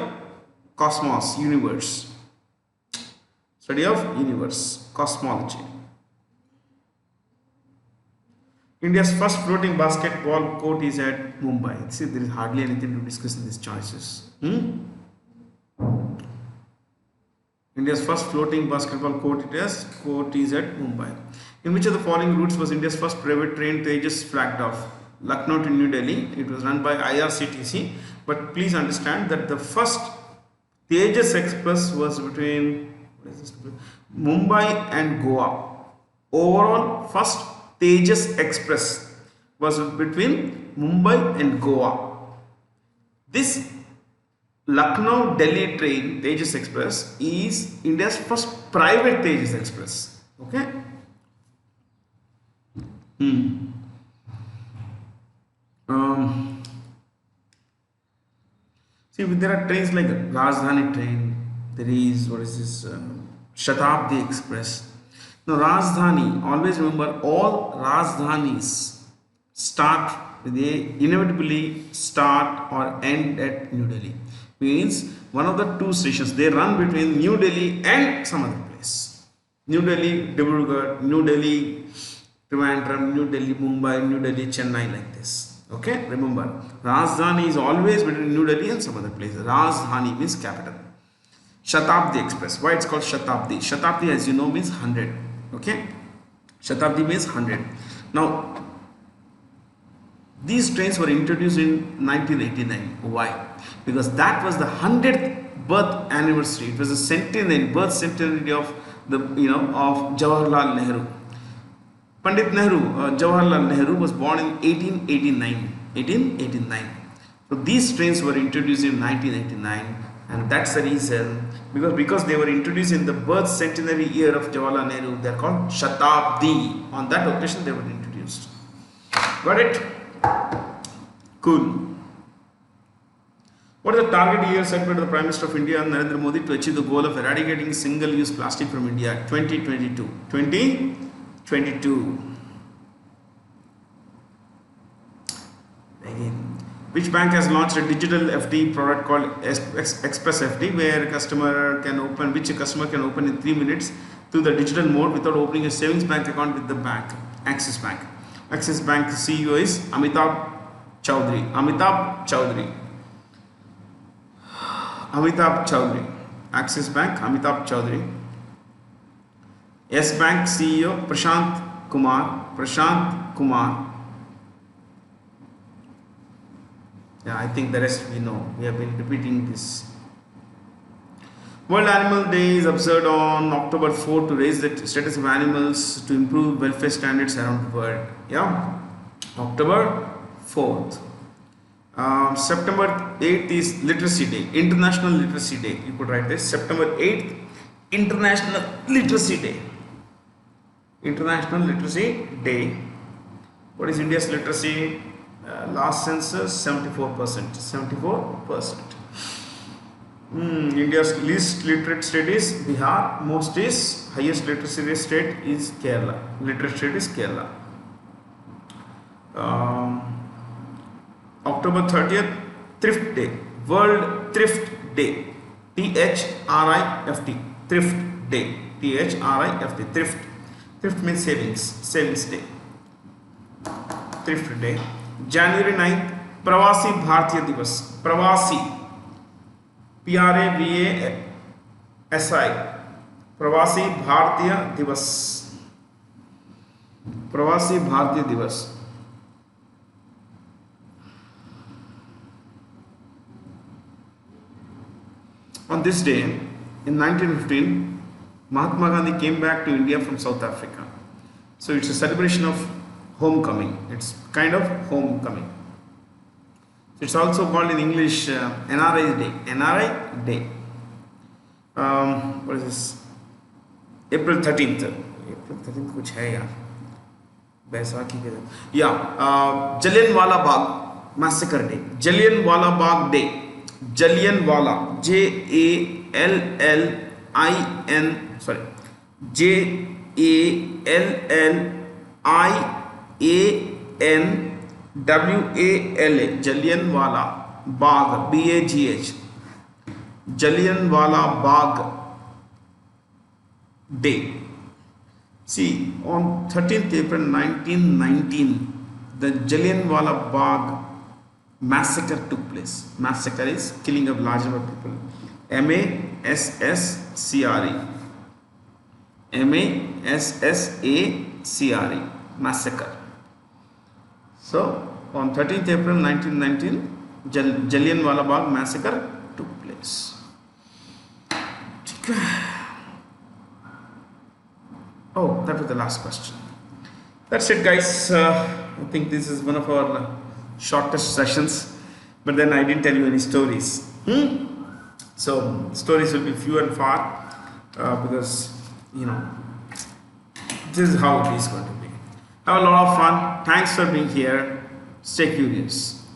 cosmos, universe. Cosmology. India's first floating basketball court is at Mumbai. See, there is hardly anything to discuss in these choices. India's first floating basketball court is at Mumbai. In which of the following routes was India's first private train Tejas flagged off? Lucknow to New Delhi. It was run by IRCTC. But please understand that the first Tejas Express was between Mumbai and Goa. Overall, first Tejas Express was between Mumbai and Goa. This Lucknow Delhi train Tejas Express is India's first private Tejas Express. Okay. See, there are trains like Rajdhani train. There is Shatabdi Express. Now, Rajdhani, always remember, all Rajdhanis inevitably start or end at New Delhi. Means one of the two stations, they run between New Delhi and some other place. New Delhi, Dibrugarh, New Delhi, Trivandrum, New Delhi, Mumbai, New Delhi, Chennai, like this. Okay, remember, Rajdhani is always between New Delhi and some other place. Rajdhani means capital. Shatabdi Express. Why it's called Shatabdi? Shatabdi, as you know, means 100. Okay, Shatabdi means 100. Now, these trains were introduced in 1989. Why? Because that was the 100th birth anniversary. It was a centenary, birth centenary of the of Jawaharlal Nehru. Pandit Nehru, Jawaharlal Nehru was born in 1889. 1889. So these trains were introduced in 1989, and that's the reason, because they were introduced in the birth centenary year of Jawaharlal Nehru. They are called Shatabdi. On that occasion, they were introduced. Got it? Cool. What is the target year set by the Prime Minister of India, Narendra Modi, to achieve the goal of eradicating single-use plastic from India? 2022. 2022. Again, which bank has launched a digital FD product called Express FD, where which a customer can open in 3 minutes through the digital mode without opening a savings bank account with the bank? Axis Bank. Axis Bank CEO is Amitabh Chaudhary. Axis Bank, Amitabh Chaudhary. Yes Bank CEO Prashant Kumar. Yeah, I think the rest we know. We have been repeating this. World Animal Day is observed on October 4 to raise the status of animals to improve welfare standards around the world. Yeah, October 4th. September 8th is Literacy Day, International Literacy Day. You could write this. September 8th, International Literacy Day. International Literacy Day. What is India's literacy? Last census, 74%. 74%. India's least literate state is Bihar. Highest literacy rate state is Kerala. Literate state is Kerala. October 30th, Thrift Day. World Thrift Day. THRIFT. Thrift Day. THRIFT. Thrift. Thrift means savings. Savings Day. Thrift Day. January 9th, Pravasi Bharatiya Divas. Pravasi. PRAVASI. Pravasi Bharatiya Divas. Pravasi Bharatiya Divas. On this day, in 1915, Mahatma Gandhi came back to India from South Africa. So it's a celebration of homecoming. It's kind of homecoming. It's also called in English NRI Day. NRI Day. What is this? April 13th. April 13th कुछ है यार. बैसाखी के दिन. Yeah. Jallianwala Bagh Massacre Day. Jallianwala Bagh Day. Jallianwala. Jallianwala. Jallianwala Bagh. BAGH. Jallianwala Bagh Day. See, on 13th April 1919, the Jallianwala Bagh massacre took place. Massacre is killing of large number of people. MASSACRE. MASSACRE. Massacre. So, on 13th April 1919, Jallianwala Bagh massacre took place. Oh, that was the last question. That's it, guys. I think this is one of our shortest sessions, but then I didn't tell you any stories. So stories will be few and far because this is how it is going to be. Have a lot of fun. Thanks for being here. Stay curious.